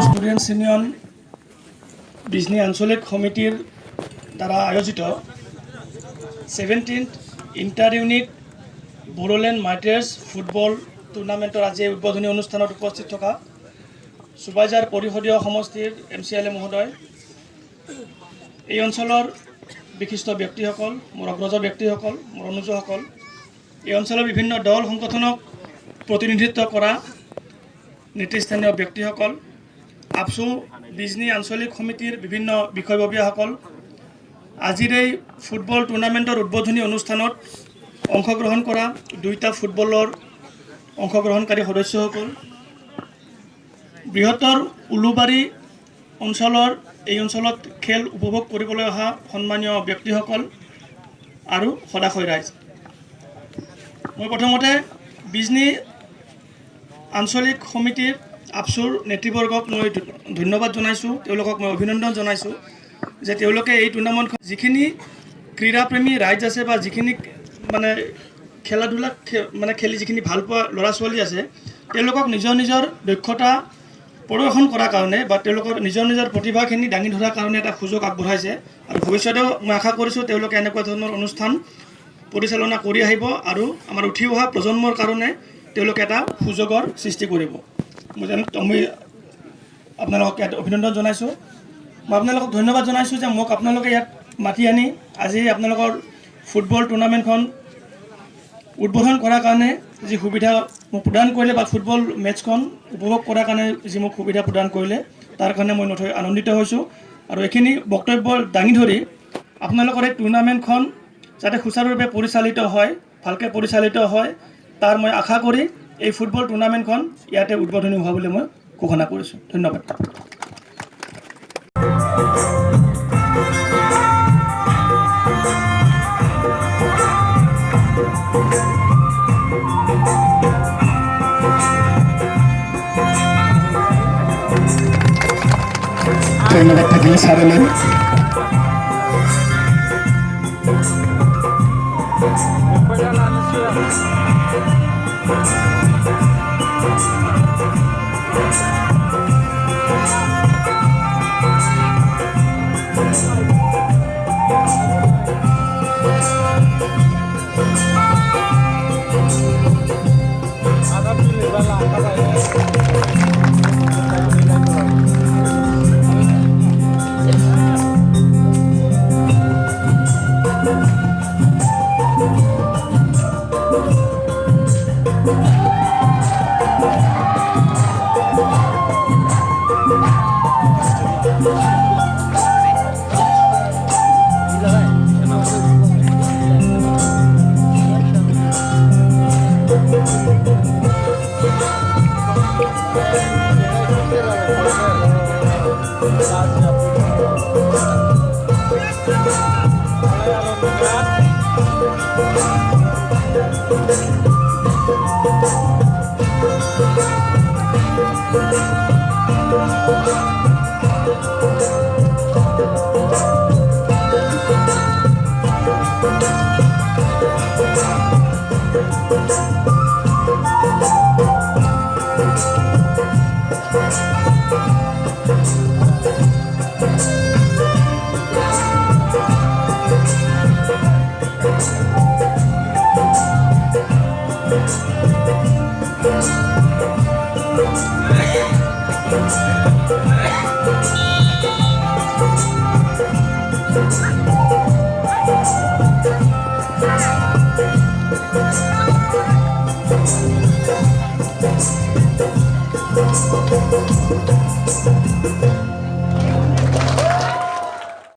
Students union Bijni আঞ্চলিক সমিতিৰ দ্বাৰা আয়োজিত 17th ইণ্টাৰ ইউনিট বোডোলেণ্ড মাৰ্টাৰ্ছ ফুটবল টুৰ্ণামেণ্টৰ আজি উদ্বোধনী অনুষ্ঠানত উপস্থিত থকা সুবাইজাৰ পৰিষদীয় সমষ্টিৰ MCLA মহোদয়, এই অঞ্চলৰ বিশিষ্ট ব্যক্তিসকল, মোৰ অগ্ৰজ ব্যক্তিসকল, মোৰ অনুজসকল, এই অঞ্চলৰ বিভিন্ন দল সংগঠনক প্ৰতিনিধিত্ব কৰা নেতৃস্থানীয় ব্যক্তিসকল, ABSU বিজনী আঞ্চলিক সমিতিৰ বিভিন্ন বিষয়ববীয়াসকল, আজিৰ এই ফুটবল টুৰ্ণামেণ্টৰ উদ্বোধনী অনুষ্ঠানত অংশগ্ৰহণ কৰা দুইটা ফুটবলৰ অংশগ্ৰহণকাৰী সদস্যসকল, বৃহত্তৰ উলুবাৰী অঞ্চলৰ এই অঞ্চলত খেল উপভোগ কৰিবলৈ অহা সন্মানীয় ব্যক্তিসকল আৰু সদাশয় ৰাইজ, মই প্ৰথমতে বিজনী আঞ্চলিক সমিতিৰ ABSUৰ নেতৃবৰ্গক মই ধন্যবাদ জনাইছোঁ, তেওঁলোকক মই অভিনন্দন জনাইছোঁ যে তেওঁলোকে এই টুৰ্ণামেণ্টখন যিখিনি ক্ৰীড়াপ্ৰেমী ৰাইজ আছে বা যিখিনি মানে খেলা ধূলা মানে খেলি যিখিনি ভাল পোৱা ল'ৰা ছোৱালী আছে, তেওঁলোকক নিজৰ নিজৰ দক্ষতা প্ৰদৰ্শন কৰাৰ কাৰণে বা তেওঁলোকৰ নিজৰ প্ৰতিভাখিনি দাঙি ধৰাৰ কাৰণে এটা সুযোগ আগবঢ়াইছে আৰু ভৱিষ্যতেও মই আশা কৰিছোঁ তেওঁলোকে এনেকুৱা ধৰণৰ অনুষ্ঠান পৰিচালনা কৰি আহিব আৰু আমাৰ উঠি অহা প্ৰজন্মৰ কাৰণে তেওঁলোকে এটা সুযোগৰ সৃষ্টি কৰিব। মই আপোনালোকক ইয়াত অভিনন্দন জনাইছোঁ। মই আপোনালোকক ধন্যবাদ জনাইছোঁ যে মোক আপোনালোকে ইয়াত মাতি আনি আজি আপোনালোকৰ ফুটবল টুৰ্ণামেণ্টখন উদ্বোধন কৰাৰ কাৰণে যি সুবিধা মোক প্ৰদান কৰিলে বা ফুটবল মেটছখন উপভোগ কৰাৰ কাৰণে যি মোক সুবিধা প্ৰদান কৰিলে তাৰ কাৰণে মই নথৈ আনন্দিত হৈছোঁ আৰু এইখিনি বক্তব্য দাঙি ধৰি আপোনালোকৰ এই টুৰ্ণামেণ্টখন যাতে সুচাৰুৰূপে পৰিচালিত হয়, ভালকৈ পৰিচালিত হয়, তাৰ মই আশা কৰি এই ফুটবল টুৰ্ণামেণ্টখন ইয়াতে উদ্বোধনী হোৱা বুলি মই ঘোষণা কৰিছোঁ। ধন্যবাদ। ধন্যবাদ থাকিলে ছাৰলৈ।